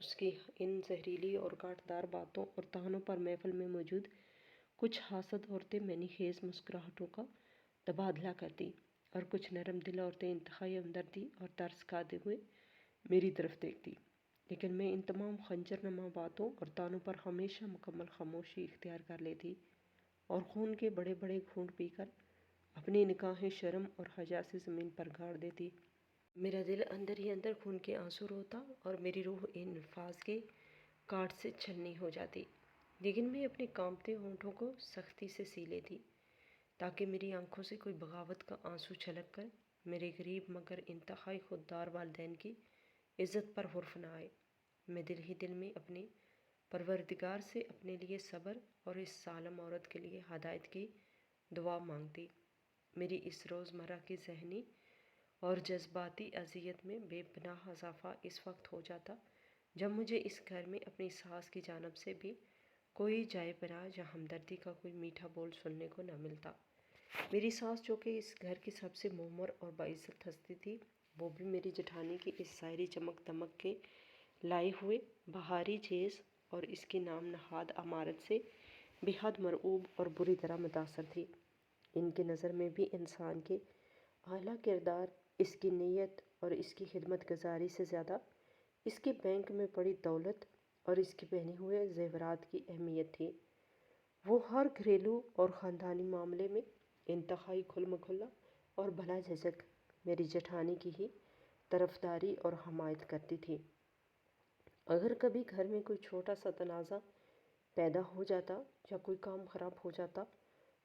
اس کی ان زہریلی اور کاٹدار باتوں اور طعنوں پر محفل میں موجود کچھ حاسد عورتیں منی خیز مسکراہٹوں کا تبادلہ کرتی اور کچھ نرم دل عورتیں انتہائی ہمدردی اور ترس کھاتے ہوئے میری طرف دیکھتی، لیکن میں ان تمام خنجر نما باتوں اور طعنوں پر ہمیشہ مکمل خاموشی اختیار کر لیتی اور خون کے بڑے بڑے گھونٹ پی کر اپنی نگاہیں شرم اور حیا سے زمین پر گاڑ دیتی۔ میرا دل اندر ہی اندر خون کے آنسو روتا اور میری روح ان الفاظ کے کاٹ سے چھلنی ہو جاتی، لیکن میں اپنے کانپتے ہونٹوں کو سختی سے سی لیتی تاکہ میری آنکھوں سے کوئی بغاوت کا آنسو چھلک کر میرے غریب مگر انتہائی خوددار والدین کی عزت پر حرف نہ آئے۔ میں دل ہی دل میں اپنے پروردگار سے اپنے لیے صبر اور اس ظالم عورت کے لیے ہدایت کی دعا مانگتی۔ میری اس روزمرہ کی ذہنی اور جذباتی اذیت میں بے پناہ اضافہ اس وقت ہو جاتا جب مجھے اس گھر میں اپنی ساس کی جانب سے بھی کوئی جائے پناہ یا ہمدردی کا کوئی میٹھا بول سننے کو نہ ملتا۔ میری ساس جو کہ اس گھر کی سب سے معمر اور باعزت ہستی تھی، وہ بھی میری جٹھانی کی اس ظاہری چمک دمک کے لائے ہوئے بہاری جیز اور اس کی نام نہاد عمارت سے بے حد مرعوب اور بری طرح متاثر تھی۔ ان کی نظر میں بھی انسان کے اعلیٰ کردار اس کی نیت اور اس کی خدمت گزاری سے زیادہ اس کے بینک میں پڑی دولت اور اس کے پہنے ہوئے زیورات کی اہمیت تھی۔ وہ ہر گھریلو اور خاندانی معاملے میں انتہائی کھل مکھلا اور بلا جھجک میری جٹھانی کی ہی طرفداری اور حمایت کرتی تھی۔ اگر کبھی گھر میں کوئی چھوٹا سا تنازع پیدا ہو جاتا یا کوئی کام خراب ہو جاتا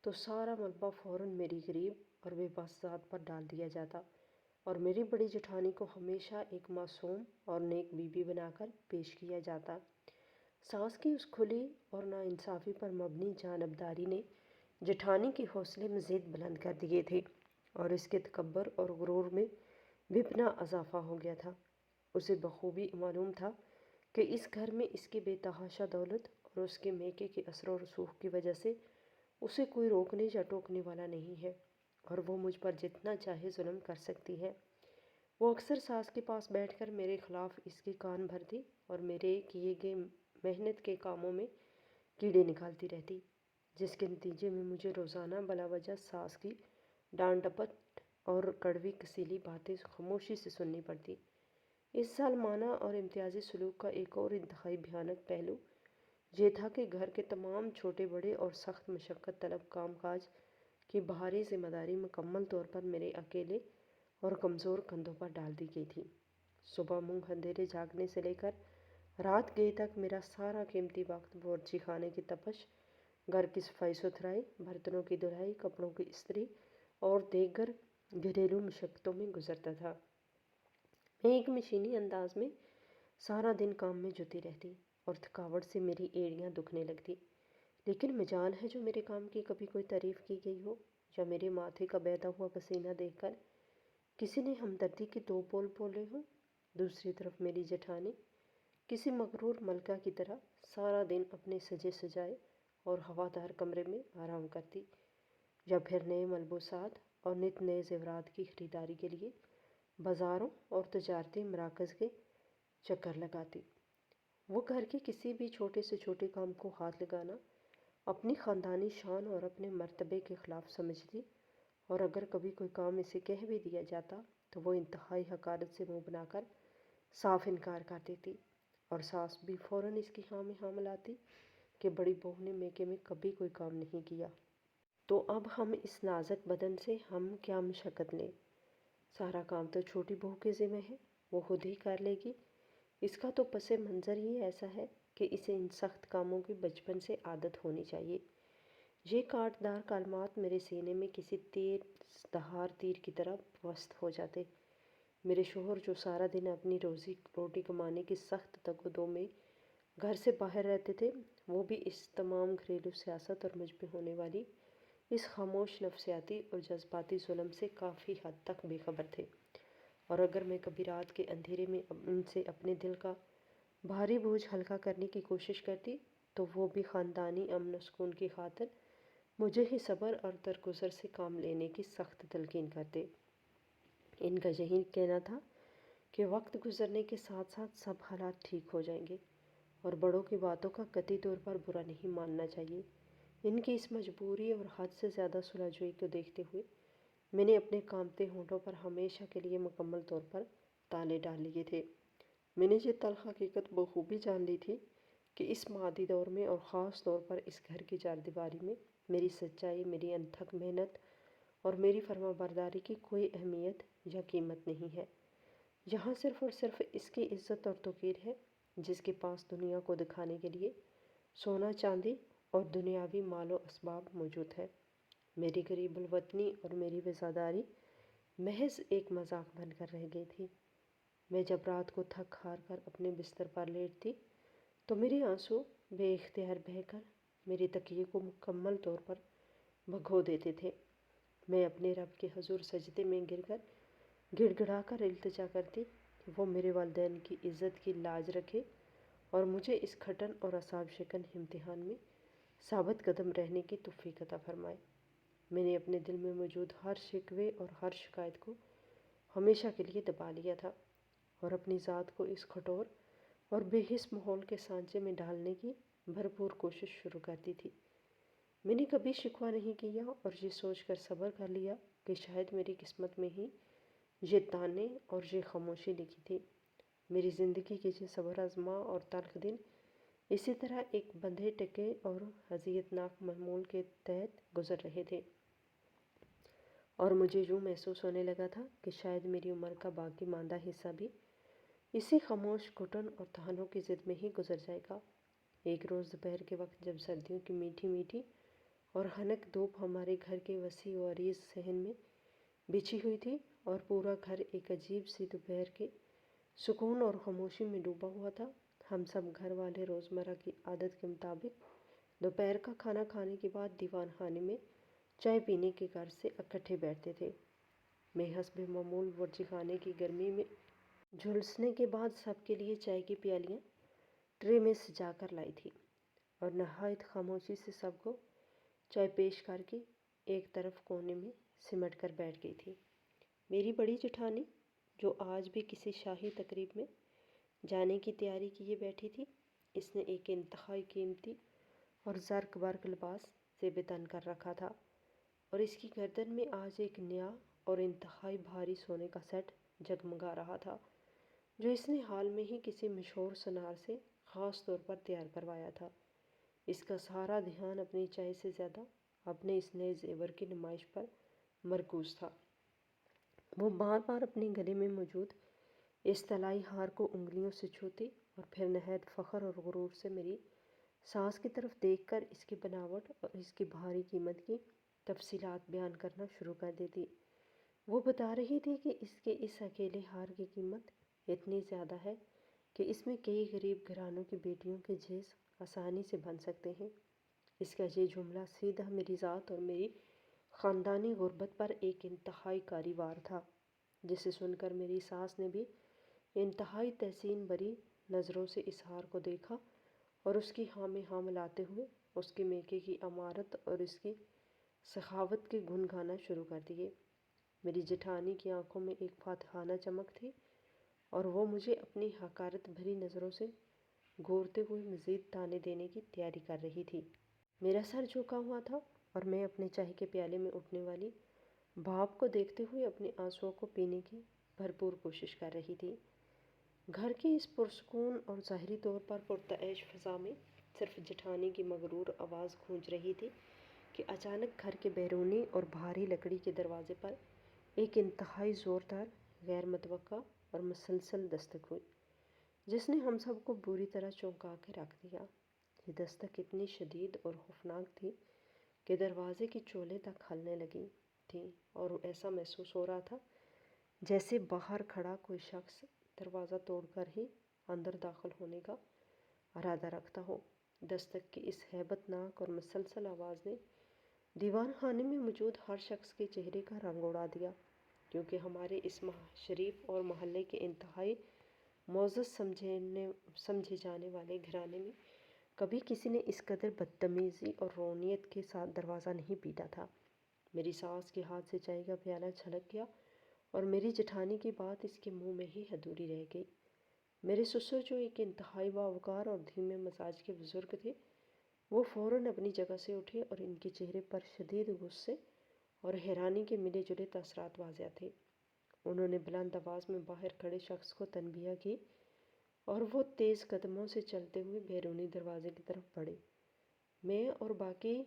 تو سارا ملبہ فوراً میری غریب اور بے بس ذات پر ڈال دیا جاتا اور میری بڑی جٹھانی کو ہمیشہ ایک معصوم اور نیک بیوی بنا کر پیش کیا جاتا۔ ساس کی اس کھلی اور ناانصافی پر مبنی جانبداری نے جٹھانی کے حوصلے مزید بلند کر دیے تھے اور اس کے تکبر اور غرور میں بے پناہ اضافہ ہو گیا تھا۔ اسے بخوبی معلوم تھا کہ اس گھر میں اس کی بے تحاشا دولت اور اس کے میکے کے اثر و رسوخ کی وجہ سے اسے کوئی روکنے یا ٹوکنے والا نہیں ہے اور وہ مجھ پر جتنا چاہے ظلم کر سکتی ہے۔ وہ اکثر ساس کے پاس بیٹھ کر میرے خلاف اس کے کان بھرتی اور میرے کیے گئے محنت کے کاموں میں کیڑے نکالتی رہتی، جس کے نتیجے میں مجھے روزانہ بلا وجہ ساس کی ڈانٹ ڈپٹ اور کڑوی کسیلی باتیں خاموشی سے سننی پڑتی۔ اس ظالمانہ اور امتیازی سلوک کا ایک اور انتہائی بھیانک پہلو یہ تھا کہ گھر کے تمام چھوٹے بڑے اور سخت مشقت طلب کام کاج کی بھاری ذمہ داری مکمل طور پر میرے اکیلے اور کمزور کندھوں پر ڈال دی گئی تھی۔ صبح منہ اندھیرے جاگنے سے لے کر رات گئے تک میرا سارا قیمتی وقت باورچی خانے کی تپش، گھر کی صفائی ستھرائی، برتنوں کی دھلائی، کپڑوں کی استری اور دیگر گھریلو مشقتوں میں گزرتا تھا۔ میں ایک مشینی انداز میں سارا دن کام میں جٹی رہتی اور تھکاوٹ سے میری ایڑیاں دکھنے لگتی، لیکن مجال ہے جو میرے کام کی کبھی کوئی تعریف کی گئی ہو یا میرے ماتھے کا بہتا ہوا پسینہ دیکھ کر کسی نے ہمدردی کے دو بول بولے ہوں۔ دوسری طرف میری جٹھانی کسی مغرور ملکہ کی طرح سارا دن اپنے سجے سجائے اور ہوادار کمرے میں آرام کرتی یا پھر نئے ملبوسات اور نت نئے زیورات کی خریداری کے لیے بازاروں اور تجارتی مراکز کے چکر لگاتی۔ وہ گھر کے کسی بھی چھوٹے سے چھوٹے کام کو ہاتھ لگانا اپنی خاندانی شان اور اپنے مرتبے کے خلاف سمجھتی اور اگر کبھی کوئی کام اسے کہہ بھی دیا جاتا تو وہ انتہائی حقارت سے منہ بنا کر صاف انکار کر دیتی اور ساس بھی فوراً اس کی ہاں میں ہاں ملاتی کہ بڑی بہو نے میکے میں کبھی کوئی کام نہیں کیا، تو اب ہم اس نازک بدن سے ہم کیا مشقت لیں، سارا کام تو چھوٹی بہو کے ذمہ ہے، وہ خود ہی کر لے گی۔ اس کا تو پس منظر ہی ایسا ہے کہ اسے ان سخت کاموں کی بچپن سے عادت ہونی چاہیے۔ یہ کاٹدار کلمات میرے سینے میں کسی تیز دھار تیر کی طرح بست ہو جاتے۔ میرے شوہر جو سارا دن اپنی روزی روٹی کمانے کی سخت تگ و دو میں گھر سے باہر رہتے تھے، وہ بھی اس تمام گھریلو سیاست اور مجھ پہ ہونے والی اس خاموش نفسیاتی اور جذباتی ظلم سے کافی حد تک بے خبر تھے، اور اگر میں کبھی رات کے اندھیرے میں ان سے اپنے دل کا بھاری بوجھ ہلکا کرنے کی کوشش کرتی تو وہ بھی خاندانی امن و سکون کی خاطر مجھے ہی صبر اور درگزر سے کام لینے کی سخت تلقین کرتے۔ ان کا یہی کہنا تھا کہ وقت گزرنے کے ساتھ ساتھ سب حالات ٹھیک ہو جائیں گے اور بڑوں کی باتوں کا قطعی طور پر برا نہیں ماننا چاہیے۔ ان کی اس مجبوری اور حد سے زیادہ صلح جوئی کو دیکھتے ہوئے میں نے اپنے کانپتے ہونٹوں پر ہمیشہ کے لیے مکمل طور پر تالے ڈال لیے تھے۔ میں نے یہ تلخ حقیقت بخوبی جان لی تھی کہ اس مادی دور میں اور خاص طور پر اس گھر کی چار دیواری میں میری سچائی، میری انتھک محنت اور میری فرما برداری کی کوئی اہمیت یا قیمت نہیں ہے۔ یہاں صرف اور صرف اس کی عزت اور توقیر ہے جس کے پاس دنیا کو دکھانے کے لیے سونا چاندی اور دنیاوی مال و اسباب موجود ہے۔ میری غریب الوطنی اور میری وفاداری محض ایک مذاق بن کر رہ گئی تھی۔ میں جب رات کو تھک ہار کر اپنے بستر پر لیٹتی تو میرے آنسو بے اختیار بہہ کر میری تکیے کو مکمل طور پر بھگو دیتے تھے۔ میں اپنے رب کے حضور سجدے میں گر کر گڑ گڑا کر التجا کرتی کہ وہ میرے والدین کی عزت کی لاج رکھے اور مجھے اس کھٹن اور اعصاب شکن امتحان میں ثابت قدم رہنے کی توفیق عطا فرمائے۔ میں نے اپنے دل میں موجود ہر شکوے اور ہر شکایت کو ہمیشہ کے لیے دبا لیا تھا اور اپنی ذات کو اس کھٹور اور بے حس ماحول کے سانچے میں ڈالنے کی بھرپور کوشش شروع کر دی تھی۔ میں نے کبھی شکوہ نہیں کیا اور یہ سوچ کر صبر کر لیا کہ شاید میری قسمت میں ہی یہ طعنے اور یہ خاموشی لکھی تھی۔ میری زندگی کے یہ صبر آزما اور تلخ دن اسی طرح ایک بندھے ٹکے اور اذیت ناک معمول کے تحت گزر رہے تھے اور مجھے یوں محسوس ہونے لگا تھا کہ شاید میری عمر کا باقی ماندہ حصہ بھی اسی خاموش گھٹن اور تہانوں کی ضد میں ہی گزر جائے گا۔ ایک روز دوپہر کے وقت جب سردیوں کی میٹھی میٹھی اور خنک دھوپ ہمارے گھر کے وسیع و عریض صحن میں بچھی ہوئی تھی اور پورا گھر ایک عجیب سی دوپہر کے سکون اور خاموشی میں ڈوبا ہوا تھا، ہم سب گھر والے روزمرہ کی عادت کے مطابق دوپہر کا کھانا کھانے کے بعد دیوان خانے میں چائے پینے کے غرض سے اکٹھے بیٹھتے تھے۔ میں حسب معمول ورچی خانے کی گرمی میں جھلسنے کے بعد سب کے لیے چائے کی پیالیاں ٹرے میں سجا کر لائی تھی اور نہایت خاموشی سے سب کو چائے پیش کر کے ایک طرف کونے میں سمٹ کر بیٹھ گئی تھی۔ میری بڑی جٹھانی جو آج بھی کسی شاہی تقریب میں جانے کی تیاری کیے بیٹھی تھی، اس نے ایک انتہائی قیمتی اور زرق برق لباس زیب تن کر رکھا تھا اور اس کی گردن میں آج ایک نیا اور انتہائی بھاری سونے کا سیٹ جگمگا رہا تھا جو اس نے حال میں ہی کسی مشہور سونار سے خاص طور پر تیار کروایا تھا۔ اس کا سارا دھیان اپنی چائے سے زیادہ اپنے اس نئے زیور کی نمائش پر مرکوز تھا۔ وہ بار بار اپنے گلے میں موجود اس طلائی ہار کو انگلیوں سے چھوتی اور پھر نہایت فخر اور غرور سے میری ساس کی طرف دیکھ کر اس کی بناوٹ اور اس کی بھاری قیمت کی تفصیلات بیان کرنا شروع کر دیتی۔ وہ بتا رہی تھی کہ اس کے اس اکیلے ہار کی قیمت اتنی زیادہ ہے کہ اس میں کئی غریب گھرانوں کی بیٹیوں کے جھیز آسانی سے بن سکتے ہیں۔ اس کا یہ جملہ سیدھا میری ذات اور میری خاندانی غربت پر ایک انتہائی کاری وار تھا، جسے سن کر میری ساس نے بھی انتہائی تحسین بری نظروں سے اس ہار کو دیکھا اور اس کی ہاں میں ہاں ملاتے ہوئے اس کے میکے کی عمارت اور اس کی سخاوت کے گن گانا شروع کر دیے۔ میری جٹھانی کی آنکھوں میں ایک فاتحانہ چمک تھی اور وہ مجھے اپنی حقارت بھری نظروں سے گورتے ہوئے مزید طعنے دینے کی تیاری کر رہی تھی۔ میرا سر جھکا ہوا تھا اور میں اپنے چائے کے پیالے میں اٹھنے والی بھاپ کو دیکھتے ہوئے اپنے آنسوؤں کو پینے کی بھرپور کوشش کر رہی تھی۔ گھر کی اس پرسکون اور ظاہری طور پر پرتعیش فضا میں صرف جٹھانی کی مغرور آواز گونج رہی تھی کہ اچانک گھر کے بیرونی اور بھاری لکڑی کے دروازے پر ایک انتہائی زوردار، غیر متوقع اور مسلسل دستک ہوئی جس نے ہم سب کو بری طرح چونکا کے رکھ دیا۔ یہ دستک اتنی شدید اور خوفناک تھی کہ دروازے کی چولیں تک ہلنے لگی تھیں اور ایسا محسوس ہو رہا تھا جیسے باہر کھڑا کوئی شخص دروازہ توڑ کر ہی اندر داخل ہونے کا ارادہ رکھتا ہو۔ دستک کی اس ہیبت ناک اور مسلسل آواز نے دیوان خانے میں موجود ہر شخص کے چہرے کا رنگ اڑا دیا، کیونکہ ہمارے اس شریف اور محلے کے انتہائی معزز سمجھے جانے والے گھرانے میں کبھی کسی نے اس قدر بدتمیزی اور رونیت کے ساتھ دروازہ نہیں پیٹا تھا۔ میری ساس کے ہاتھ سے چائے کا پیالہ چھلک گیا اور میری جٹھانی کی بات اس کے منہ میں ہی ادھوری رہ گئی۔ میرے سسر جو ایک انتہائی باوقار اور دھیمے مزاج کے بزرگ تھے، وہ فوراً اپنی جگہ سے اٹھے اور ان کے چہرے پر شدید غصے اور حیرانی کے ملے جلے تاثرات واضح تھے۔ انہوں نے بلند آواز میں باہر کھڑے شخص کو تنبیہ کی اور وہ تیز قدموں سے چلتے ہوئے بیرونی دروازے کی طرف بڑھے۔ میں اور باقی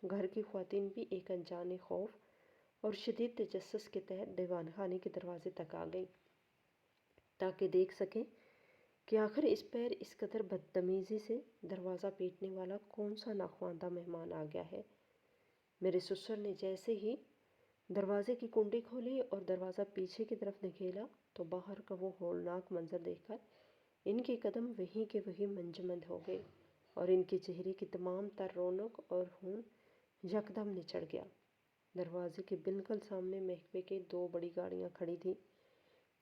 گھر کی خواتین بھی ایک انجان خوف اور شدید تجسس کے تحت دیوان خانے کے دروازے تک آ گئیں تاکہ دیکھ سکیں کہ آخر اس پیر اس قدر بدتمیزی سے دروازہ پیٹنے والا کون سا ناخواندہ مہمان آ گیا ہے۔ میرے سسر نے جیسے ہی دروازے کی کنڈی کھولی اور دروازہ پیچھے کی طرف دھکیلا تو باہر کا وہ ہولناک منظر دیکھ کر ان کے قدم وہیں کے وہیں منجمد ہو گئے اور ان کے چہرے کی تمام تر رونق اور خون یکدم نچڑ گیا۔ دروازے کے بالکل سامنے محکمے کے 2 بڑی گاڑیاں کھڑی تھیں،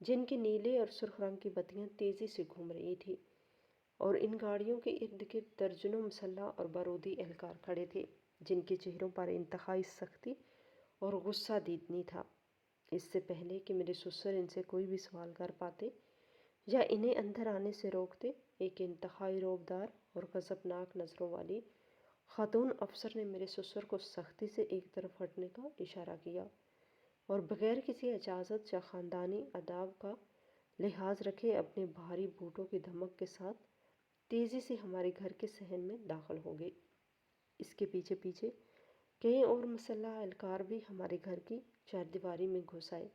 جن کے نیلے اور سرخ رنگ کی بتیاں تیزی سے گھوم رہی تھیں، اور ان گاڑیوں کے ارد گرد درجنوں مسلح اور بارودی اہلکار کھڑے تھے، جن کے چہروں پر انتہائی سختی اور غصہ دیدنی تھا۔ اس سے پہلے کہ میرے سسر ان سے کوئی بھی سوال کر پاتے یا انہیں اندر آنے سے روکتے، ایک انتہائی رعبدار اور غضبناک نظروں والی خاتون افسر نے میرے سسر کو سختی سے ایک طرف ہٹنے کا اشارہ کیا اور بغیر کسی اجازت یا خاندانی آداب کا لحاظ رکھے اپنے بھاری بوٹوں کی دھمک کے ساتھ تیزی سے ہمارے گھر کے صحن میں داخل ہو گئی۔ اس کے پیچھے پیچھے کئی اور مسلح اہلکار بھی ہمارے گھر کی چاردیواری میں گھس آئے۔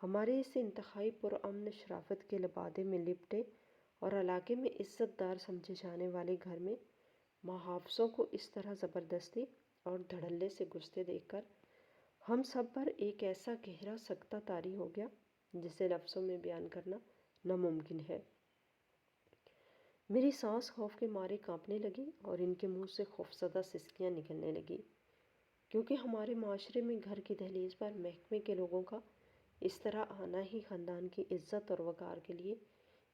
ہمارے اس انتہائی پرامن شرافت کے لبادے میں لپٹے اور علاقے میں عزت دار سمجھے جانے والے گھر میں محافظوں کو اس طرح زبردستی اور دھڑلے سے گھستے دیکھ کر ہم سب پر ایک ایسا گہرا سکتہ طاری ہو گیا جسے لفظوں میں بیان کرنا ناممکن ہے۔ میری سانس خوف کے مارے کانپنے لگی اور ان کے منہ سے خوفزدہ سسکیاں نکلنے لگی، کیونکہ ہمارے معاشرے میں گھر کی دہلیز پر محکمے کے لوگوں کا اس طرح آنا ہی خاندان کی عزت اور وقار کے لیے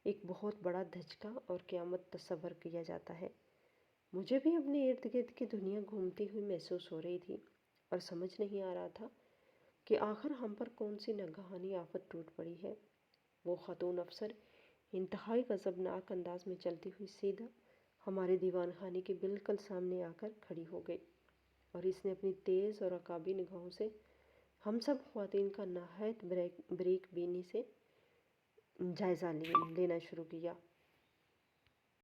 ایک بہت بڑا دھچکا اور قیامت تصور کیا جاتا ہے۔ مجھے بھی اپنے ارد گرد کی دنیا گھومتی ہوئی محسوس ہو رہی تھی اور سمجھ نہیں آ رہا تھا کہ آخر ہم پر کون سی ناگہانی آفت ٹوٹ پڑی ہے۔ وہ خاتون افسر انتہائی غضبناک انداز میں چلتی ہوئی سیدھا ہمارے دیوان خانے کے بالکل سامنے آ کر کھڑی ہو گئی اور اس نے اپنی تیز اور عقابی نگاہوں سے ہم سب خواتین کا نہایت بریک بینی سے جائزہ لینا شروع کیا۔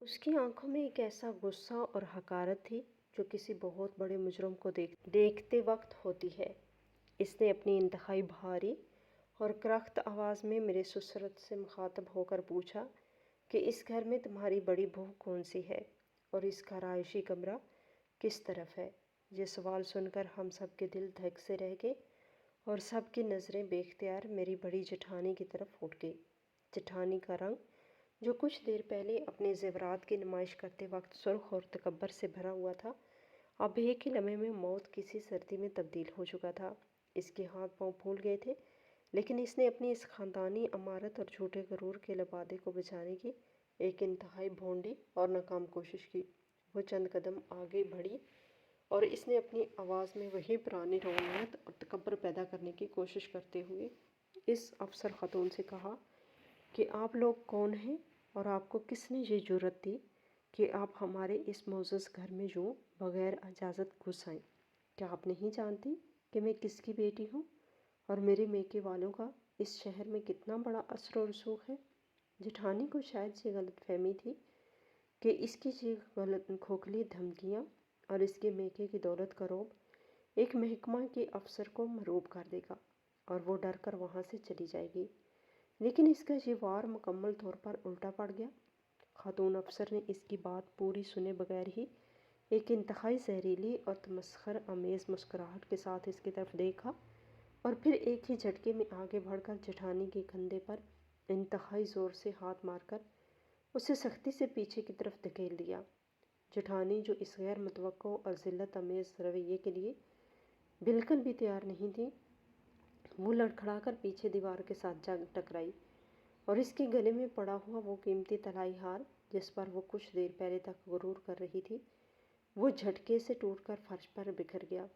اس کی آنکھوں میں ایک ایسا غصہ اور حقارت تھی جو کسی بہت بڑے مجرم کو دیکھتے وقت ہوتی ہے۔ اس نے اپنی انتہائی بھاری اور کرخت آواز میں میرے سسر سے مخاطب ہو کر پوچھا کہ اس گھر میں تمہاری بڑی بہو کون سی ہے اور اس کا رہائشی کمرہ کس طرف ہے؟ یہ سوال سن کر ہم سب کے دل دھک سے رہ گئے اور سب کی نظریں بے اختیار میری بڑی جٹھانی کی طرف اٹھ گئی۔ جٹھانی کا رنگ، جو کچھ دیر پہلے اپنے زیورات کی نمائش کرتے وقت سرخ اور تکبر سے بھرا ہوا تھا، اب ایک ہی لمحے میں موت کسی سردی میں تبدیل ہو چکا تھا۔ اس کے ہاتھ پاؤں پھول گئے تھے، لیکن اس نے اپنی اس خاندانی امارت اور جھوٹے غرور کے لبادے کو بچانے کی ایک انتہائی بھونڈی اور ناکام کوشش کی۔ وہ چند قدم آگے بڑھی اور اس نے اپنی آواز میں وہی پرانی رومیت اور تکبر پیدا کرنے کی کوشش کرتے ہوئے اس افسر خاتون سے کہا کہ آپ لوگ کون ہیں اور آپ کو کس نے یہ جرأت دی کہ آپ ہمارے اس معزز گھر میں یوں بغیر اجازت گھس آئیں؟ کیا آپ نہیں جانتی کہ میں کس کی بیٹی ہوں اور میرے میکے والوں کا اس شہر میں کتنا بڑا اثر و رسوخ ہے؟ جٹھانی کو شاید یہ غلط فہمی تھی کہ اس کی یہ کھوکھلی دھمکیاں اور اس کے میکے کی دولت کا رعب ایک محکمہ کے افسر کو مرعوب کر دے گا اور وہ ڈر کر وہاں سے چلی جائے گی، لیکن اس کا یہ وار مکمل طور پر الٹا پڑ گیا۔ خاتون افسر نے اس کی بات پوری سنے بغیر ہی ایک انتہائی زہریلی اور تمسخر آمیز مسکراہٹ کے ساتھ اس کی طرف دیکھا اور پھر ایک ہی جھٹکے میں آگے بڑھ کر جٹھانی کے کندھے پر انتہائی زور سے ہاتھ مار کر اسے سختی سے پیچھے کی طرف دھکیل دیا۔ جٹھانی جو اس غیر متوقع اور ذلت آمیز رویے کے لیے بالکل بھی تیار نہیں تھی، وہ لڑکھڑا کر پیچھے دیوار کے ساتھ جا ٹکرائی اور اس کے گلے میں پڑا ہوا وہ قیمتی طلائی ہار جس پر وہ کچھ دیر پہلے تک غرور کر رہی تھی، وہ جھٹکے سے ٹوٹ کر فرش پر بکھر گیا۔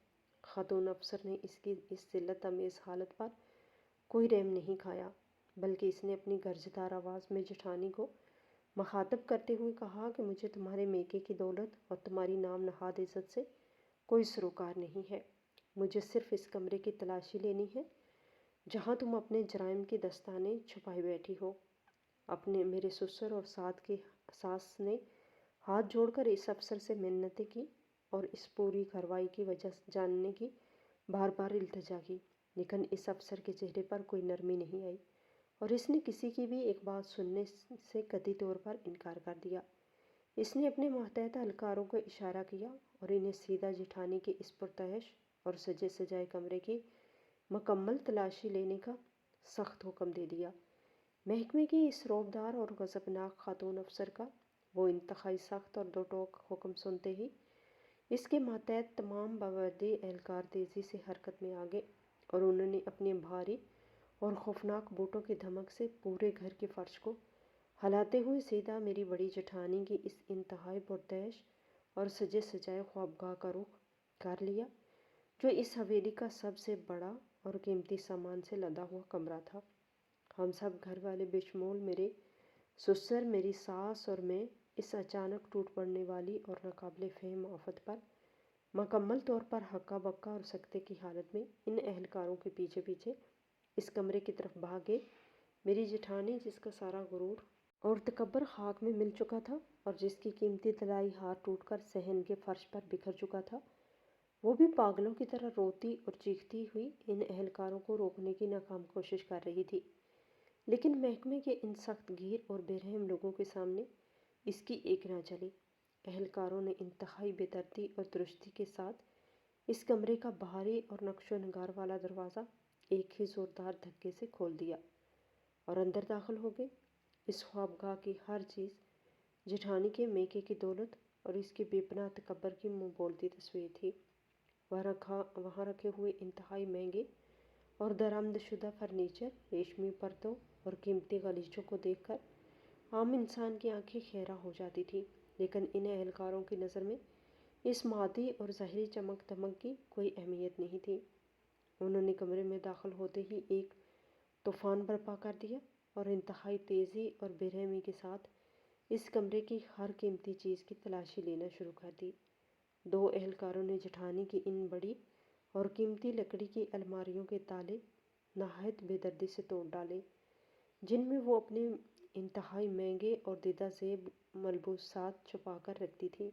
خاتون افسر نے اس کی اس ذلت آمیز حالت پر کوئی رحم نہیں کھایا، بلکہ اس نے اپنی گرجدار آواز میں جٹھانی کو مخاطب کرتے ہوئے کہا کہ مجھے تمہارے میکے کی دولت اور تمہاری نام نہاد عزت سے کوئی سروکار نہیں ہے۔ مجھے صرف اس کمرے کی تلاشی لینی ہے جہاں تم اپنے جرائم کی دستانے چھپائے بیٹھی ہو۔ اپنے میرے سسر اور ساس نے ہاتھ جوڑ کر اس افسر سے منتیں کی اور اس پوری کارروائی کی وجہ جاننے کی بار بار التجا کی، لیکن اس افسر کے چہرے پر کوئی نرمی نہیں آئی اور اس نے کسی کی بھی ایک بات سننے سے قطعی طور پر انکار کر دیا۔ اس نے اپنے ماتحت اہلکاروں کو اشارہ کیا اور انہیں سیدھا جٹھانی کے اس پرتعش اور سجے سجائے کمرے کی مکمل تلاشی لینے کا سخت حکم دے دیا۔ محکمے کی اس رعبدار اور غضبناک خاتون افسر کا وہ انتہائی سخت اور دو ٹوک حکم سنتے ہی اس کے ماتحت تمام باوردی اہلکار تیزی سے حرکت میں آ گئے اور انہوں نے اپنے بھاری اور خوفناک بوٹوں کی دھمک سے پورے گھر کے فرش کو ہلاتے ہوئے سیدھا میری بڑی جٹھانی کی اس انتہائی پرتعش اور سجے سجائے خوابگاہ کا رخ کر لیا، جو اس حویلی کا سب سے بڑا اور قیمتی سامان سے لدا ہوا کمرہ تھا۔ ہم سب گھر والے بشمول میرے سسر، میری ساس اور میں اس اچانک ٹوٹ پڑنے والی اور ناقابل فہم آفت پر مکمل طور پر ہکا بکا اور سکتے کی حالت میں ان اہلکاروں کے پیچھے پیچھے اس کمرے کی طرف بھاگے۔ میری جٹھانی، جس کا سارا غرور اور تکبر خاک میں مل چکا تھا اور جس کی قیمتی طلائی ہار ٹوٹ کر صحن کے فرش پر بکھر چکا تھا، وہ بھی پاگلوں کی طرح روتی اور چیختی ہوئی ان اہلکاروں کو روکنے کی ناکام کوشش کر رہی تھی، لیکن محکمے کے ان سخت گیر اور بے رحم لوگوں کے سامنے اس کی ایک نہ چلی۔ اہلکاروں نے انتہائی بے دردی اور درستی کے ساتھ اس کمرے کا بھاری اور نقش و نگار والا دروازہ ایک ہی زوردار دھکے سے کھول دیا اور اندر داخل ہو گئے۔ اس خوابگاہ کی ہر چیز جٹھانی کے میکے کی دولت اور اس کے بے پناہ تکبر کی منہ بولتی تصویر تھی۔ وہاں رکھے ہوئے انتہائی مہنگے اور درآمد شدہ فرنیچر، ریشمی پردوں اور قیمتی غالیچوں کو دیکھ کر عام انسان کی آنکھیں خیرہ ہو جاتی تھی، لیکن ان اہلکاروں کی نظر میں اس مادی اور ظاہری چمک دمک کی کوئی اہمیت نہیں تھی۔ انہوں نے کمرے میں داخل ہوتے ہی ایک طوفان برپا کر دیا اور انتہائی تیزی اور بے رحمی کے ساتھ اس کمرے کی ہر قیمتی چیز کی تلاشی لینا شروع کر دی۔ دو اہلکاروں نے جٹھانی کی ان بڑی اور قیمتی لکڑی کی الماریوں کے تالے نہایت بے دردی سے توڑ ڈالے، جن میں وہ اپنے انتہائی مہنگے اور دیدہ زیب ملبوسات چھپا کر رکھتی تھی۔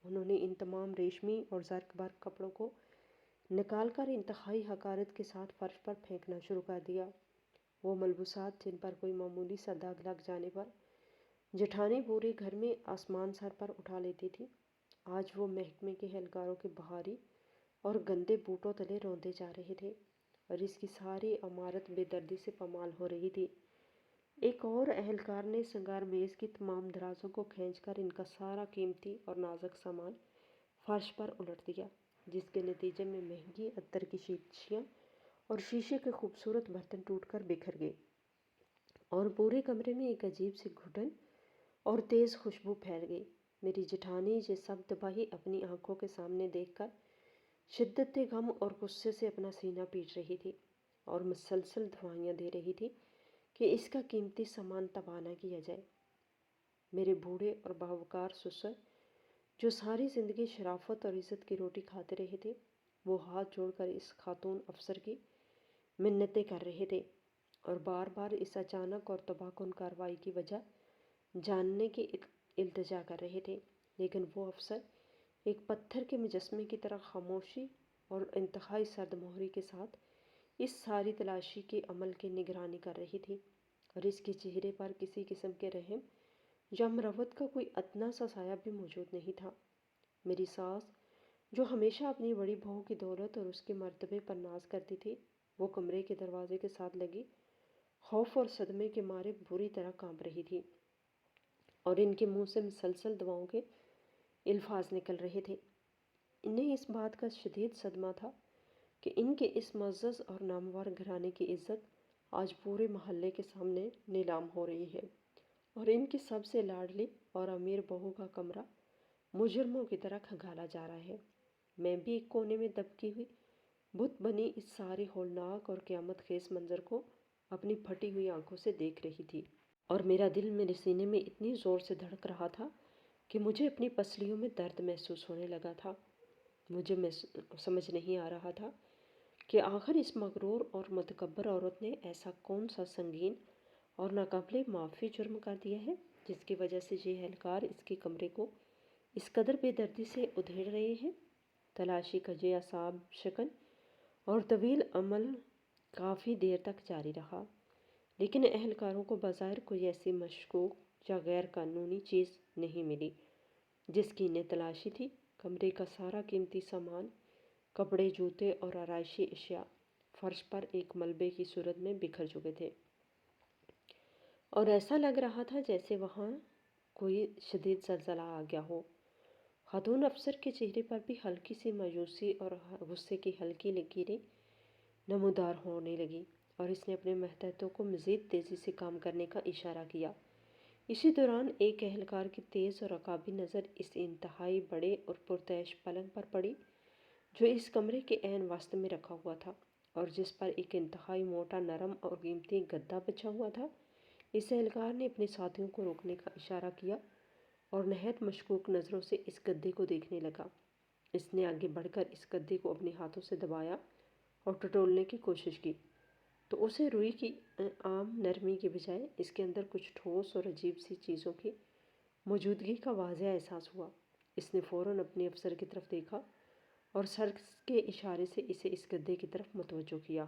انہوں نے ان تمام ریشمی اور زرق برق کپڑوں کو نکال کر انتہائی حقارت کے ساتھ فرش پر پھینکنا شروع کر دیا۔ وہ ملبوسات جن پر کوئی معمولی سا داغ لگ جانے پر جٹھانی پورے گھر میں آسمان سر پر اٹھا لیتی تھی، آج وہ محکمے کے اہلکاروں کے بھاری اور گندے بوٹوں تلے روندے جا رہے تھے اور اس کی ساری عمارت بے دردی سے پامال ہو رہی تھی۔ ایک اور اہلکار نے سنگار میز کی تمام درازوں کو کھینچ کر ان کا سارا قیمتی اور نازک سامان فرش پر الٹ دیا، جس کے نتیجے میں مہنگی عطر کی شیشیاں اور شیشے کے خوبصورت برتن ٹوٹ کر بکھر گئے اور پورے کمرے میں ایک عجیب سی گھٹن اور تیز خوشبو پھیل گئی۔ میری جٹھانی یہ سب تباہی اپنی آنکھوں کے سامنے دیکھ کر شدت غم اور غصے سے اپنا سینہ پیٹ رہی تھی اور مسلسل دعائیاں دے رہی تھی کہ اس کا قیمتی سامان تباہ نہ کیا جائے۔ میرے بوڑھے اور باوقار سسر، جو ساری زندگی شرافت اور عزت کی روٹی کھاتے رہے تھے، وہ ہاتھ جوڑ کر اس خاتون افسر کی منتیں کر رہے تھے اور بار بار اس اچانک اور تباہ کن کارروائی کی وجہ جاننے کی التجا کر رہے تھے، لیکن وہ افسر ایک پتھر کے مجسمے کی طرح خاموشی اور انتہائی سرد مہری کے ساتھ اس ساری تلاشی کے عمل کی نگرانی کر رہی تھی اور اس کے چہرے پر کسی قسم کے رحم یا مروت کا کوئی ادنیٰ سا سایہ بھی موجود نہیں تھا۔ میری ساس، جو ہمیشہ اپنی بڑی بہو کی دولت اور اس کے مرتبے پر ناز کرتی تھی، وہ کمرے کے دروازے کے ساتھ لگی خوف اور صدمے کے مارے بری طرح کانپ رہی تھی اور ان کے منہ سے مسلسل دعاؤں کے الفاظ نکل رہے تھے۔ انہیں اس بات کا شدید صدمہ تھا کہ ان کے اس معزز اور نامور گھرانے کی عزت آج پورے محلے کے سامنے نیلام ہو رہی ہے اور ان کی سب سے لاڈلی اور امیر بہو کا کمرہ مجرموں کی طرح کھنگالا جا رہا ہے۔ میں بھی ایک کونے میں دبکی ہوئی بت بنی اس سارے ہولناک اور قیامت خیز منظر کو اپنی پھٹی ہوئی آنکھوں سے دیکھ رہی تھی، اور میرا دل میرے سینے میں اتنی زور سے دھڑک رہا تھا کہ مجھے اپنی پسلیوں میں درد محسوس ہونے لگا تھا۔ مجھے سمجھ نہیں آ رہا تھا کہ آخر اس مغرور اور متکبر عورت نے ایسا کون سا سنگین اور ناقابل معافی جرم کر دیا ہے جس کی وجہ سے یہ اہلکار اس کے کمرے کو اس قدر بے دردی سے ادھیڑ رہے ہیں۔ تلاشی کا یہ اعصاب شکن اور طویل عمل کافی دیر تک جاری رہا، لیکن اہلکاروں کو بظاہر کوئی ایسی مشکوک یا غیر قانونی چیز نہیں ملی جس کی انہیں تلاشی تھی۔ کمرے کا سارا قیمتی سامان، کپڑے، جوتے اور آرائشی اشیاء فرش پر ایک ملبے کی صورت میں بکھر چکے تھے، اور ایسا لگ رہا تھا جیسے وہاں کوئی شدید زلزلہ آ گیا ہو۔ خاتون افسر کے چہرے پر بھی ہلکی سی مایوسی اور غصے کی ہلکی لکیریں نمودار ہونے لگی، اور اس نے اپنے ماتحتوں کو مزید تیزی سے کام کرنے کا اشارہ کیا۔ اسی دوران ایک اہلکار کی تیز اور عقابی نظر اس انتہائی بڑے اور پرتعیش پلنگ پر پڑی جو اس کمرے کے عین وسط میں رکھا ہوا تھا، اور جس پر ایک انتہائی موٹا، نرم اور قیمتی گدا بچھا ہوا تھا۔ اس اہلکار نے اپنے ساتھیوں کو روکنے کا اشارہ کیا اور نہایت مشکوک نظروں سے اس گدے کو دیکھنے لگا۔ اس نے آگے بڑھ کر اس گدے کو اپنے ہاتھوں سے دبایا اور ٹٹولنے کی کوشش کی، تو اسے روئی کی عام نرمی کے بجائے اس کے اندر کچھ ٹھوس اور عجیب سی چیزوں کی موجودگی کا واضح احساس ہوا۔ اس نے فوراً اپنے افسر کی طرف دیکھا اور سر کے اشارے سے اسے اس گدے کی طرف متوجہ کیا۔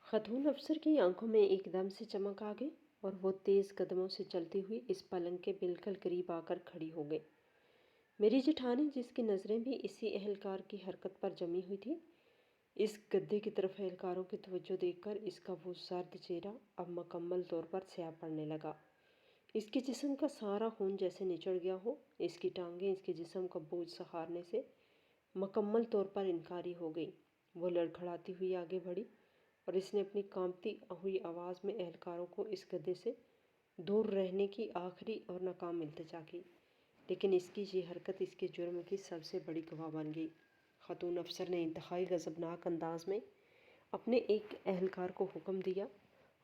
خاتون افسر کی آنکھوں میں ایک دم سے چمک آ گئی اور وہ تیز قدموں سے چلتی ہوئی اس پلنگ کے بالکل قریب آ کر کھڑی ہو گئی۔ میری جٹھانی، جس کی نظریں بھی اسی اہلکار کی حرکت پر جمی ہوئی تھی، اس گدے کی طرف اہلکاروں کی توجہ دیکھ کر اس کا وہ زرد چہرہ اب مکمل طور پر سیاہ پڑنے لگا۔ اس کے جسم کا سارا خون جیسے نچڑ گیا ہو۔ اس کی ٹانگیں اس کے جسم کا بوجھ سہارنے سے مکمل طور پر انکاری ہو گئی۔ وہ لڑکھڑاتی ہوئی آگے بڑھی اور اس نے اپنی کانپتی ہوئی آواز میں اہلکاروں کو اس گدے سے دور رہنے کی آخری اور ناکام التجا کی، لیکن اس کی یہ حرکت اس کے جرم کی سب سے بڑی گواہ بن گئی۔ خاتون افسر نے انتہائی غضبناک انداز میں اپنے ایک اہلکار کو حکم دیا،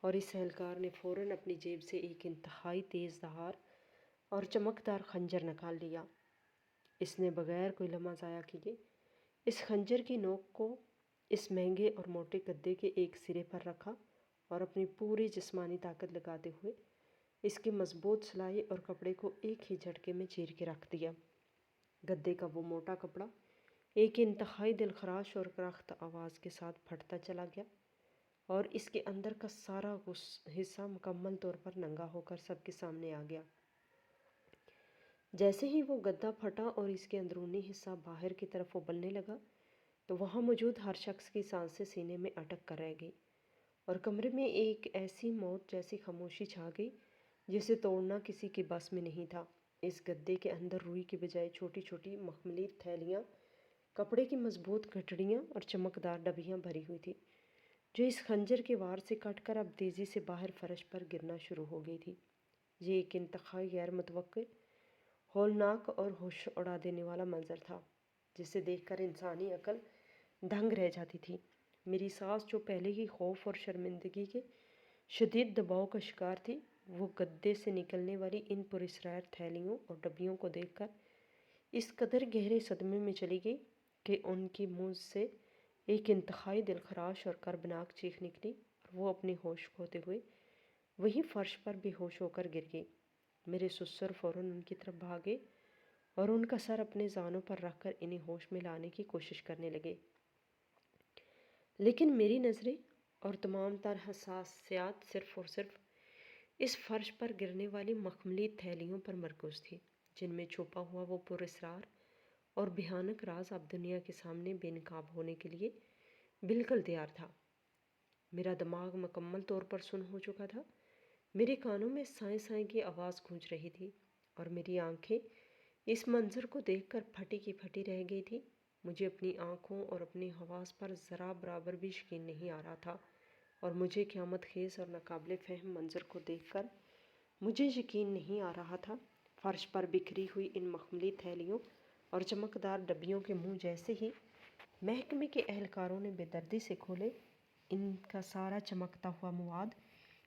اور اس اہلکار نے فوراً اپنی جیب سے ایک انتہائی تیز دھار اور چمکدار خنجر نکال لیا۔ اس نے بغیر کوئی لمحہ ضائع کیے اس خنجر کی نوک کو اس مہنگے اور موٹے گدے کے ایک سرے پر رکھا اور اپنی پوری جسمانی طاقت لگاتے ہوئے اس کی مضبوط سلائی اور کپڑے کو ایک ہی جھٹکے میں چیر کے رکھ دیا۔ گدے کا وہ موٹا کپڑا ایک انتہائی دلخراش اور کرخت آواز کے ساتھ پھٹتا چلا گیا، اور اس کے اندر کا سارا حصہ مکمل طور پر ننگا ہو کر سب کے سامنے آ گیا۔ جیسے ہی وہ گدا پھٹا اور اس کے اندرونی حصہ باہر کی طرف ابلنے لگا، تو وہاں موجود ہر شخص کی سانسیں سینے میں اٹک کر رہ گئی، اور کمرے میں ایک ایسی موت جیسی خاموشی چھا گئی جسے توڑنا کسی کے بس میں نہیں تھا۔ اس گدے کے اندر روئی کے بجائے چھوٹی چھوٹی مخملی تھیلیاں، کپڑے کی مضبوط گٹھڑیاں اور چمکدار ڈبیاں بھری ہوئی تھی، جو اس خنجر کے وار سے کٹ کر اب تیزی سے باہر فرش پر گرنا شروع ہو گئی تھی۔ یہ ایک انتہائی غیر متوقع، ہولناک اور ہوش اڑا دینے والا منظر تھا جسے دیکھ کر انسانی عقل دنگ رہ جاتی تھی۔ میری ساس، جو پہلے ہی خوف اور شرمندگی کے شدید دباؤ کا شکار تھی، وہ گدے سے نکلنے والی ان پراسرار تھیلیوں اور ڈبیوں کو دیکھ کر اس قدر گہرے صدمے میں چلی گئی کہ ان کی منہ سے ایک انتہائی دلخراش اور کربناک چیخ نکلی، اور وہ اپنے ہوش کھوتے ہوئے وہیں فرش پر بے ہوش ہو کر گر گئی۔ میرے سسر فوراً ان کی طرف بھاگے اور ان کا سر اپنے زانوں پر رکھ کر انہیں ہوش میں لانے کی کوشش کرنے لگے، لیکن میری نظریں اور تمام تر حساسیات صرف اور صرف اس فرش پر گرنے والی مخملی تھیلیوں پر مرکوز تھی، جن میں چھپا ہوا وہ پراسرار اور بھیانک راز اب دنیا کے سامنے بے نقاب ہونے کے لیے بالکل تیار تھا۔ میرا دماغ مکمل طور پر سن ہو چکا تھا، میرے کانوں میں سائیں سائیں کی آواز گونج رہی تھی، اور میری آنکھیں اس منظر کو دیکھ کر پھٹی کی پھٹی رہ گئی تھی۔ مجھے اپنی آنکھوں اور اپنی حواس پر ذرا برابر بھی یقین نہیں آ رہا تھا، اور مجھے قیامت خیز اور ناقابل فہم منظر کو دیکھ کر مجھے یقین نہیں آ رہا تھا۔ فرش پر بکھری ہوئی ان مخملی تھیلیوں اور چمکدار ڈبیوں کے منہ جیسے ہی محکمے کے اہلکاروں نے بے دردی سے کھولے، ان کا سارا چمکتا ہوا مواد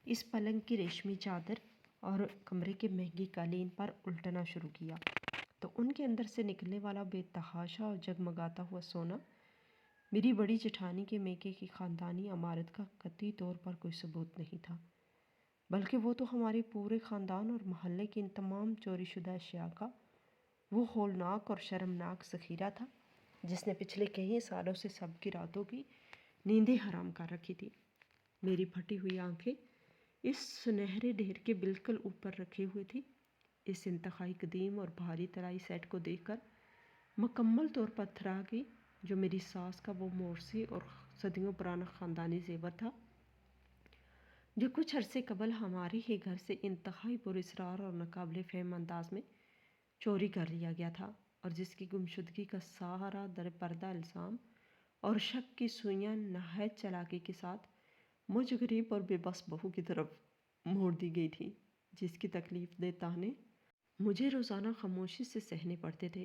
اس پلنگ کی ریشمی چادر اور کمرے کے مہنگی قالین پر الٹنا شروع کیا تو ان کے اندر سے نکلنے والا بے تحاشا اور جگمگاتا ہوا سونا میری بڑی جٹھانی کے میکے کی خاندانی عمارت کا قطعی طور پر کوئی ثبوت نہیں تھا، بلکہ وہ تو ہمارے پورے خاندان اور محلے کی ان تمام چوری شدہ اشیاء کا وہ ہولناک اور شرمناک ذخیرہ تھا جس نے پچھلے کئی سالوں سے سب کی راتوں کی نیندیں حرام کر رکھی تھی۔ میری پھٹی ہوئی آنکھیں اس سنہرے ڈھیر کے بالکل اوپر رکھے ہوئے تھی۔ اس انتہائی قدیم اور بھاری طلائی سیٹ کو دیکھ کر مکمل طور پر تھرا گئی، جو میری ساس کا وہ مورثی اور صدیوں پرانا خاندانی زیور تھا جو کچھ عرصے قبل ہمارے ہی گھر سے انتہائی پراسرار اور ناقابل فہم انداز میں چوری کر لیا گیا تھا، اور جس کی گمشدگی کا سہارا در پردہ الزام اور شک کی سوئیاں نہایت چالاکی کے ساتھ مجھ غریب اور بے بس بہو کی طرف موڑ دی گئی تھی، جس کی تکلیف دہ تانے مجھے روزانہ خاموشی سے سہنے پڑتے تھے۔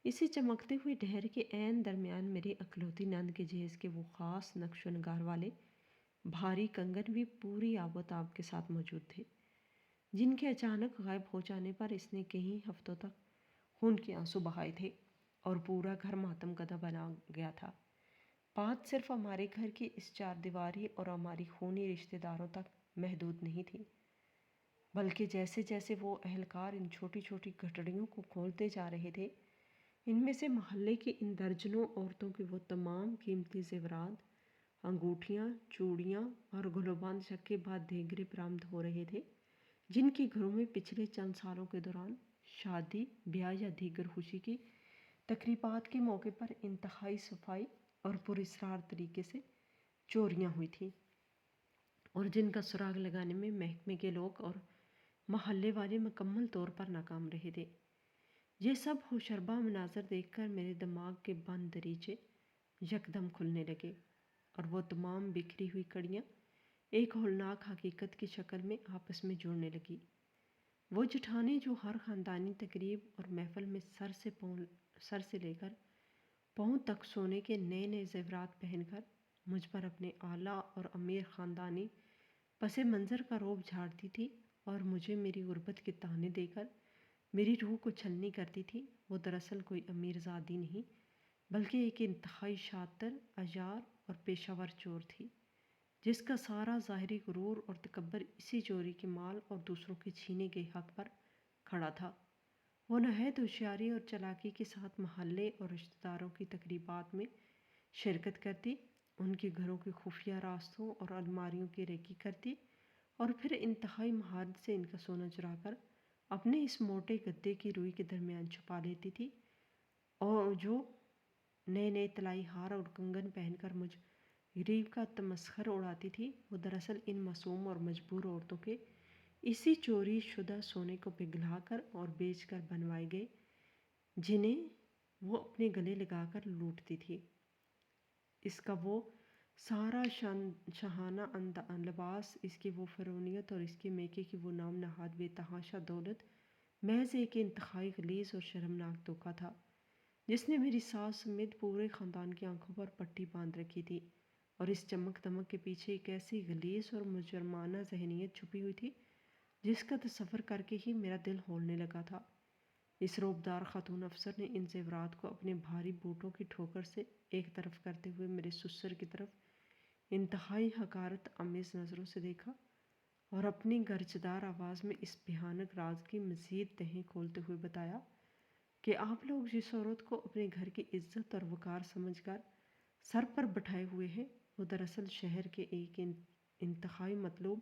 اسی چمکتے ہوئے ڈھیر کے عین درمیان میری اکلوتی نند کے جہیز کے وہ خاص نقش و نگار والے بھاری کنگن بھی پوری آب و تاب کے ساتھ موجود تھے، جن کے اچانک غائب ہو جانے پر اس نے کئی ہفتوں تک خون کے آنسو بہائے تھے اور پورا گھر ماتم کدہ بنا گیا تھا۔ بات صرف ہمارے گھر کی اس چار دیواری اور ہماری خونی رشتہ داروں تک محدود نہیں تھی، بلکہ جیسے جیسے وہ اہلکار ان چھوٹی چھوٹی گٹھڑیوں کو کھولتے جا رہے تھے، ان میں سے محلے کی ان درجنوں عورتوں کے وہ تمام قیمتی زیورات، انگوٹھیاں، چوڑیاں اور گلوبند چکے بعد دیگرے برآمد ہو رہے تھے، جن کے گھروں میں پچھلے چند سالوں کے دوران شادی، بیاہ یا دیگر خوشی کی تقریبات کے موقع پر انتہائی صفائی اور پراسرار طریقے سے چوریاں ہوئی تھیں، اور جن کا سراغ لگانے میں محکمے کے لوگ اور محلے والے مکمل طور پر ناکام رہے تھے۔ یہ سب ہوشربا مناظر دیکھ کر میرے دماغ کے بند دریچے یکدم کھلنے لگے، اور وہ تمام بکھری ہوئی کڑیاں ایک ہولناک حقیقت کی شکل میں آپس میں جڑنے لگی۔ وہ جٹھانی جو ہر خاندانی تقریب اور محفل میں سر سے لے کر پاؤں تک سونے کے نئے نئے زیورات پہن کر مجھ پر اپنے اعلیٰ اور امیر خاندانی پس منظر کا رعب جھاڑتی تھی اور مجھے میری غربت کے طعنے دے کر میری روح کو چھلنی کرتی تھی، وہ دراصل کوئی امیر زادی نہیں، بلکہ ایک انتہائی شاطر، عیار اور پیشہ ور چور تھی، جس کا سارا ظاہری غرور اور تکبر اسی چوری کے مال اور دوسروں کے چھینے گئے حق پر کھڑا تھا۔ وہ نہایت ہوشیاری اور چالاکی کے ساتھ محلے اور رشتہ داروں کی تقریبات میں شرکت کرتی، ان کے گھروں کے خفیہ راستوں اور الماریوں کی ریکی کرتی، اور پھر انتہائی مہارت سے ان کا سونا چرا کر اپنے اس موٹے گدے کی روئی کے درمیان چھپا لیتی تھی، اور جو نئے نئے طلائی ہار اور کنگن پہن کر مجھ غریب کا تمسخر اڑاتی تھی، وہ دراصل ان معصوم اور مجبور عورتوں کے اسی چوری شدہ سونے کو پگھلا کر اور بیچ کر بنوائے گئے، جنہیں وہ اپنے گلے لگا کر لوٹتی تھی۔ اس کا وہ سارا شاہانہ لباس، اس کی وہ فرعونیت اور اس کے میکے کی وہ نام نہاد بے تحاشا دولت محض ایک انتہائی غلیظ اور شرمناک دھوکہ تھا، جس نے میری ساس سمیت پورے خاندان کی آنکھوں پر پٹی باندھ رکھی تھی، اور اس چمک دمک کے پیچھے ایک ایسی غلیظ اور مجرمانہ ذہنیت چھپی ہوئی تھی جس کا تصور کر کے ہی میرا دل ہولنے لگا تھا۔ اس رعبدار خاتون افسر نے ان زیورات کو اپنے بھاری بوٹوں کی ٹھوکر سے ایک طرف کرتے ہوئے میرے سسر کی طرف انتہائی حقارت آمیز نظروں سے دیکھا، اور اپنی گرجدار آواز میں اس بھیانک راز کی مزید تہیں کھولتے ہوئے بتایا کہ آپ لوگ جس عورت کو اپنے گھر کی عزت اور وقار سمجھ کر سر پر بٹھائے ہوئے ہیں، وہ دراصل شہر کے ایک انتہائی مطلوب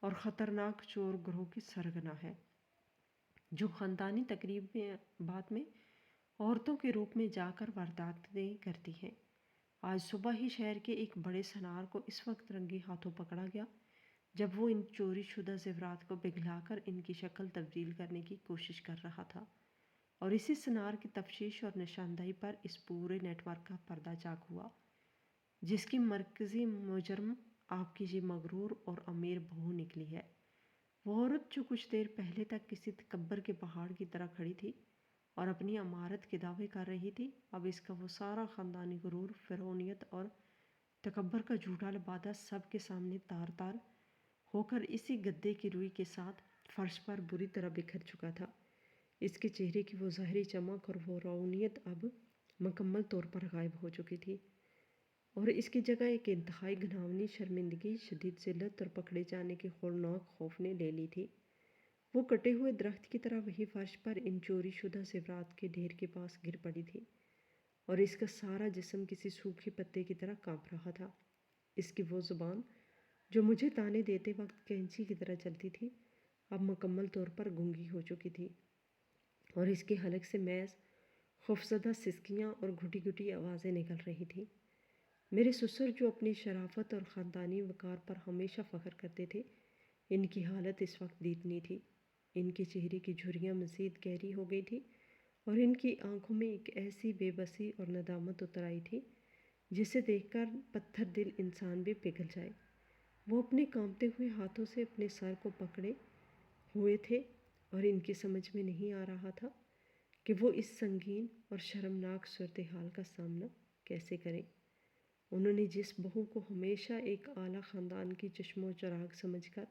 اور خطرناک چور گروہ کی سرگنا ہے، جو خاندانی تقریبات میں عورتوں کے روپ میں جا کر وارداتیں کرتی ہیں۔ آج صبح ہی شہر کے ایک بڑے سنار کو اس وقت رنگی ہاتھوں پکڑا گیا جب وہ ان چوری شدہ زیورات کو پگھلا کر ان کی شکل تبدیل کرنے کی کوشش کر رہا تھا، اور اسی سنار کی تفتیش اور نشاندہی پر اس پورے نیٹ ورک کا پردہ چاک ہوا، جس کی مرکزی مجرم آپ کی یہ مغرور اور امیر بہو نکلی ہے۔ وہ عورت جو کچھ دیر پہلے تک کسی تکبر کے پہاڑ کی طرح کھڑی تھی اور اپنی امارت کے دعوے کر رہی تھی، اب اس کا وہ سارا خاندانی غرور، فرعونیت اور تکبر کا جھوٹا لبادہ سب کے سامنے تار تار ہو کر اسی گدے کی روئی کے ساتھ فرش پر بری طرح بکھر چکا تھا۔ اس کے چہرے کی وہ ظاہری چمک اور وہ رونیت اب مکمل طور پر غائب ہو چکی تھی، اور اس کی جگہ ایک انتہائی گھناؤنی شرمندگی، شدید ذلت اور پکڑے جانے کے ہولناک خوف نے لے لی تھی۔ وہ کٹے ہوئے درخت کی طرح وہی فرش پر ان چوری شدہ زیورات کے ڈھیر کے پاس گر پڑی تھی، اور اس کا سارا جسم کسی سوکھے پتے کی طرح کانپ رہا تھا۔ اس کی وہ زبان جو مجھے تانے دیتے وقت کینچی کی طرح چلتی تھی، اب مکمل طور پر گونگی ہو چکی تھی، اور اس کے حلق سے محض خوفزدہ سسکیاں اور گھٹی گھٹی آوازیں نکل رہی تھیں۔ میرے سسر جو اپنی شرافت اور خاندانی وقار پر ہمیشہ فخر کرتے تھے، ان کی حالت اس وقت دیدنی تھی۔ ان کے چہرے کی جھریاں مزید گہری ہو گئی تھی، اور ان کی آنکھوں میں ایک ایسی بے بسی اور ندامت اتر آئی تھی جسے دیکھ کر پتھر دل انسان بھی پگھل جائے۔ وہ اپنے کانپتے ہوئے ہاتھوں سے اپنے سر کو پکڑے ہوئے تھے، اور ان کی سمجھ میں نہیں آ رہا تھا کہ وہ اس سنگین اور شرمناک صورتحال کا سامنا کیسے کریں۔ انہوں نے جس بہو کو ہمیشہ ایک اعلیٰ خاندان کی چشم و چراغ سمجھ کر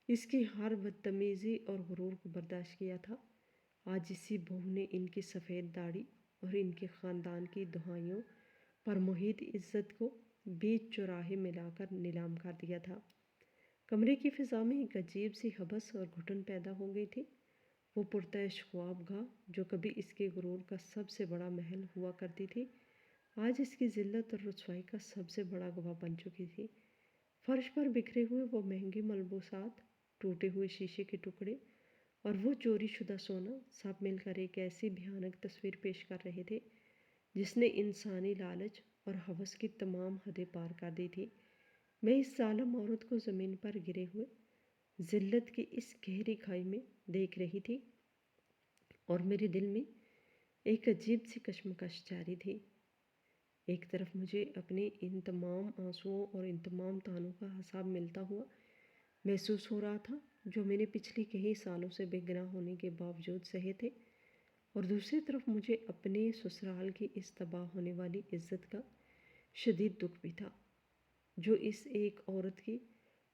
اس کی ہر بدتمیزی اور غرور کو برداشت کیا تھا، آج اسی بہو نے ان کی سفید داڑھی اور ان کے خاندان کی دہائیوں پر محیط عزت کو بیچ چوراہے میں لا کر نیلام کر دیا تھا۔ کمرے کی فضا میں ایک عجیب سی ہبس اور گھٹن پیدا ہو گئی تھی۔ وہ پرتعش خواب گاہ جو کبھی اس کے غرور کا سب سے بڑا محل ہوا کرتی تھی، آج اس کی ذلت اور رسوائی کا سب سے بڑا گواہ بن چکی تھی۔ فرش پر بکھرے ہوئے وہ مہنگے ملبوسات، ٹوٹے ہوئے شیشے کے ٹکڑے اور وہ چوری شدہ سونا سب مل کر ایک ایسی بھیانک تصویر پیش کر رہے تھے جس نے انسانی لالچ اور ہوس کی تمام حدیں پار کر دی تھی۔ میں اس ظالم عورت کو زمین پر گرے ہوئے ذلت کی اس گہری کھائی میں دیکھ رہی تھی، اور میرے دل میں ایک عجیب سی کشمکش جاری تھی۔ ایک طرف مجھے اپنے ان تمام آنسوؤں اور ان تمام تانوں کا حساب ملتا ہوا محسوس ہو رہا تھا جو میں نے پچھلے کئی سالوں سے بے گناہ ہونے کے باوجود سہے تھے، اور دوسری طرف مجھے اپنے سسرال کی اس تباہ ہونے والی عزت کا شدید دکھ بھی تھا جو اس ایک عورت کی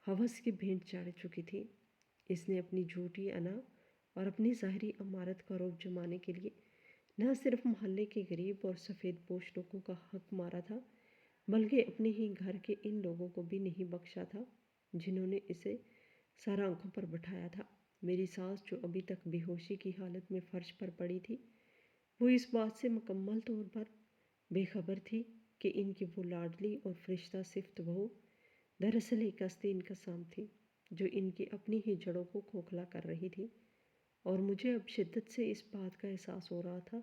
ہوس کی بھینٹ چڑھ چکی تھی۔ اس نے اپنی جھوٹی انا اور اپنی ظاہری امارت کا رعب جمانے کے لیے نہ صرف محلے کے غریب اور سفید پوش لوگوں کا حق مارا تھا، بلکہ اپنے ہی گھر کے ان لوگوں کو بھی نہیں بخشا تھا جنہوں نے اسے سر آنکھوں پر بٹھایا تھا۔ میری ساس جو ابھی تک بے ہوشی کی حالت میں فرش پر پڑی تھی، وہ اس بات سے مکمل طور پر بے خبر تھی کہ ان کی وہ لاڈلی اور فرشتہ صفت بہو دراصل ایک آستین انقسام تھی جو ان کی اپنی ہی جڑوں کو کھوکھلا کر رہی تھی۔ اور مجھے اب شدت سے اس بات کا احساس ہو رہا تھا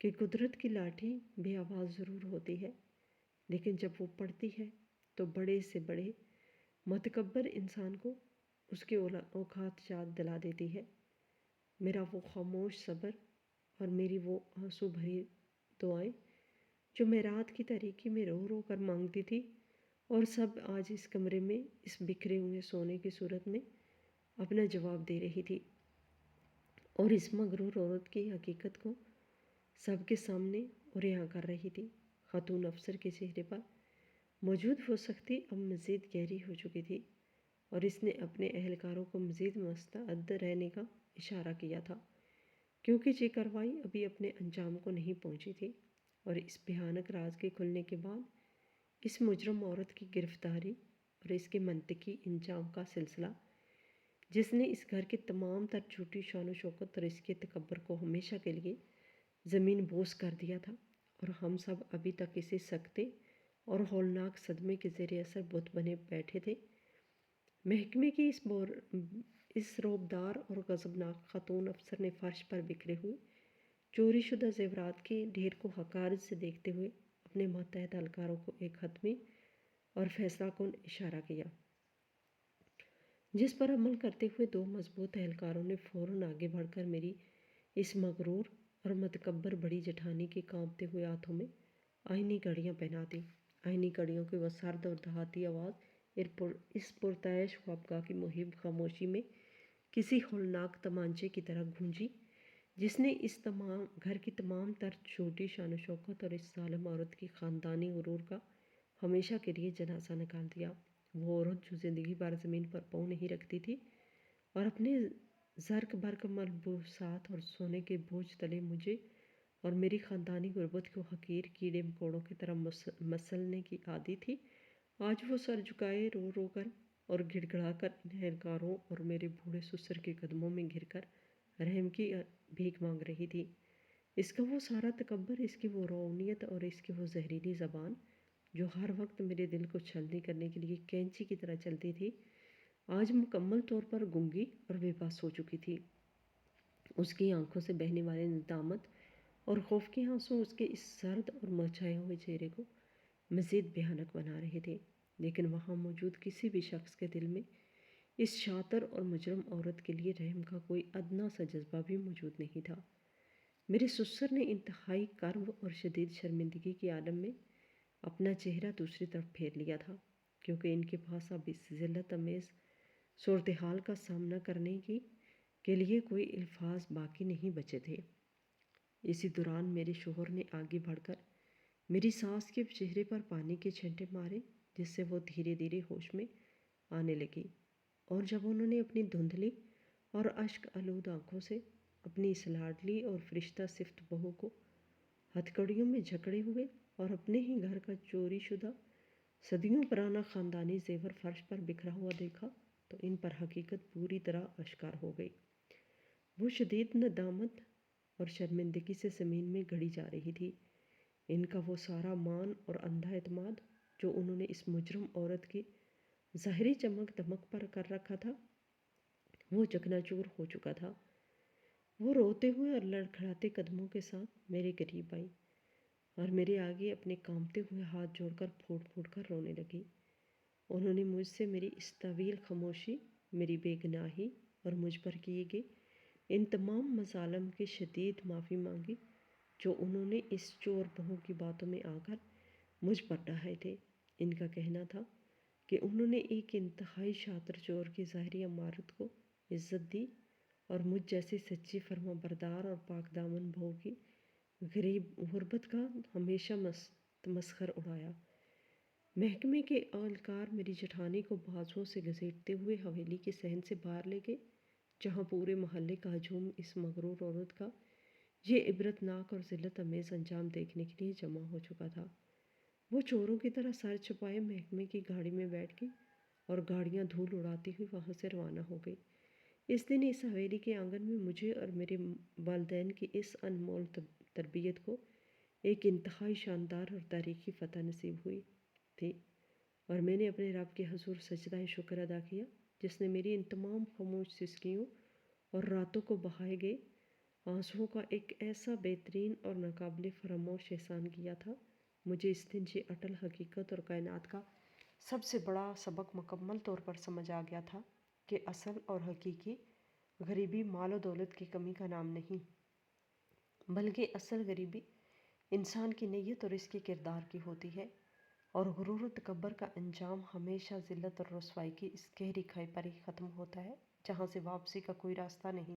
کہ قدرت کی لاٹھی بے آواز ضرور ہوتی ہے، لیکن جب وہ پڑتی ہے تو بڑے سے بڑے متکبر انسان کو اس کے اوقات یاد دلا دیتی ہے۔ میرا وہ خاموش صبر اور میری وہ آنسو بھری دعائیں جو میں رات کی تاریکی میں رو رو کر مانگتی تھی، اور سب آج اس کمرے میں اس بکھرے ہوئے سونے کی صورت میں اپنا جواب دے رہی تھی، اور اس مغرور عورت کی حقیقت کو سب کے سامنے رعایا کر رہی تھی۔ خاتون افسر کے چہرے پر موجود وہ سختی اب مزید گہری ہو چکی تھی، اور اس نے اپنے اہلکاروں کو مزید مستعد رہنے کا اشارہ کیا تھا، کیونکہ یہ کارروائی ابھی اپنے انجام کو نہیں پہنچی تھی، اور اس بھیانک راز کے کھلنے کے بعد اس مجرم عورت کی گرفتاری اور اس کے منطقی انجام کا سلسلہ، جس نے اس گھر کے تمام تر جھوٹی شان و شوکت اور اس کے تکبر کو ہمیشہ کے لیے زمین بوس کر دیا تھا، اور ہم سب ابھی تک اسے سکتے اور ہولناک صدمے کے زیر اثر بت بنے بیٹھے تھے۔ محکمے کی اس رعبدار اور غضبناک خاتون افسر نے فرش پر بکھرے ہوئے چوری شدہ زیورات کے ڈھیر کو حقارت سے دیکھتے ہوئے اپنے ماتحت اہلکاروں کو ایک حتمی اور فیصلہ کن اشارہ کیا، جس پر عمل کرتے ہوئے دو مضبوط اہلکاروں نے فوراً آگے بڑھ کر میری اس مغرور اور متکبر بڑی جٹھانی کے کانپتے ہوئے ہاتھوں میں آئینی گھڑیاں پہنا دیں۔ آئینی گھڑیوں کی وہ سرد اور دھاتی آواز اس پرتعیش خوابگاہ کی محیط خاموشی میں کسی ہولناک تمانچے کی طرح گونجی، جس نے اس گھر کی تمام تر چھوٹی شان و شوکت اور اس ظالم عورت کی خاندانی غرور کا ہمیشہ کے لیے جنازہ نکال دیا۔ وہ عورت جو زندگی بھر زمین پر پاؤں نہیں رکھتی تھی اور اپنے زرق برق ملبوسات اور سونے کے بوجھ تلے مجھے اور میری خاندانی غربت کو حقیر کیڑے مکوڑوں کی طرح مسلنے کی عادی تھی، آج وہ سر جھکائے رو رو کر اور گڑ گڑا کر اہلکاروں اور میرے بوڑھے سسر کے قدموں میں گر کر رحم کی بھیک مانگ رہی تھی۔ اس کا وہ سارا تکبر، اس کی وہ روحانیت اور اس کی وہ زہریلی زبان جو ہر وقت میرے دل کو چھلنی کرنے کے لیے کینچی کی طرح چلتی تھی، آج مکمل طور پر گنگی اور بے بس ہو چکی تھی۔ اس کی آنکھوں سے بہنے والے ندامت اور خوف کے آنسو اس کے اس سرد اور مرجھائے ہوئے چہرے کو مزید بھیانک بنا رہے تھے، لیکن وہاں موجود کسی بھی شخص کے دل میں اس شاطر اور مجرم عورت کے لیے رحم کا کوئی ادنا سا جذبہ بھی موجود نہیں تھا۔ میرے سسر نے انتہائی کرب اور شدید شرمندگی کے عالم میں اپنا چہرہ دوسری طرف پھیر لیا تھا، کیونکہ ان کے پاس اب اس ذلت امیز صورتحال کا سامنا کرنے کے لیے کوئی الفاظ باقی نہیں بچے تھے۔ اسی دوران میرے شوہر نے آگے بڑھ کر میری ساس کے چہرے پر پانی کے چھینٹے مارے، جس سے وہ دھیرے دھیرے ہوش میں آنے لگی، اور جب انہوں نے اپنی دھندلی اور اشک آلود آنکھوں سے اپنی اس لاڈلی اور فرشتہ صفت بہو کو ہتھکڑیوں میں جکڑے ہوئے اور اپنے ہی گھر کا چوری شدہ صدیوں پرانا خاندانی زیور فرش پر بکھرا ہوا دیکھا، تو ان پر حقیقت پوری طرح آشکار ہو گئی۔ وہ شدید ندامت اور شرمندگی سے زمین میں گڑی جا رہی تھی۔ ان کا وہ سارا مان اور اندھا اعتماد جو انہوں نے اس مجرم عورت کی ظاہری چمک دمک پر کر رکھا تھا، وہ چکنا چور ہو چکا تھا۔ وہ روتے ہوئے اور لڑکھڑاتے قدموں کے ساتھ میرے قریب آئی اور میرے آگے اپنے کانپتے ہوئے ہاتھ جوڑ کر پھوٹ پھوٹ کر رونے لگی۔ انہوں نے مجھ سے میری اس طویل خاموشی، میری بے گناہی اور مجھ پر کیے گئے ان تمام مظالم کی شدید معافی مانگی جو انہوں نے اس چور بہو کی باتوں میں آ کر مجھ پر ڈھائے تھے۔ ان کا کہنا تھا کہ انہوں نے ایک انتہائی شاطر چور کی ظاہری امارت کو عزت دی اور مجھ جیسی سچی فرما بردار اور پاک دامن بہو کی غربت کا ہمیشہ تمسخر اڑایا۔ محکمے کے اہلکار میری جٹھانی کو بازوؤں سے گھسیٹتے ہوئے حویلی کے صحن سے باہر لے گئے، جہاں پورے محلے کا ہجوم اس مغرور عورت کا یہ عبرتناک اور ذلت امیز انجام دیکھنے کے لیے جمع ہو چکا تھا۔ وہ چوروں کی طرح سر چھپائے محکمے کی گاڑی میں بیٹھ گئی اور گاڑیاں دھول اڑاتی ہوئی وہاں سے روانہ ہو گئی۔ اس دن اس حویلی کے آنگن میں مجھے اور میرے والدین کی اس انمول تربیت کو ایک انتہائی شاندار اور تاریخی فتح نصیب ہوئی تھی، اور میں نے اپنے رب کے حضور سجدہ شکر ادا کیا، جس نے میری ان تمام خاموش سسکیوں اور راتوں کو بہائے گئے آنسوؤں کا ایک ایسا بہترین اور ناقابل فراموش احسان کیا تھا۔ مجھے اس دن یہ اٹل حقیقت اور کائنات کا سب سے بڑا سبق مکمل طور پر سمجھ آ گیا تھا کہ اصل اور حقیقی غریبی مال و دولت کی کمی کا نام نہیں، بلکہ اصل غریبی انسان کی نیت اور اس کے کردار کی ہوتی ہے، اور غرور و تکبر کا انجام ہمیشہ ذلت اور رسوائی کی اس گہری کھائی پر ہی ختم ہوتا ہے، جہاں سے واپسی کا کوئی راستہ نہیں۔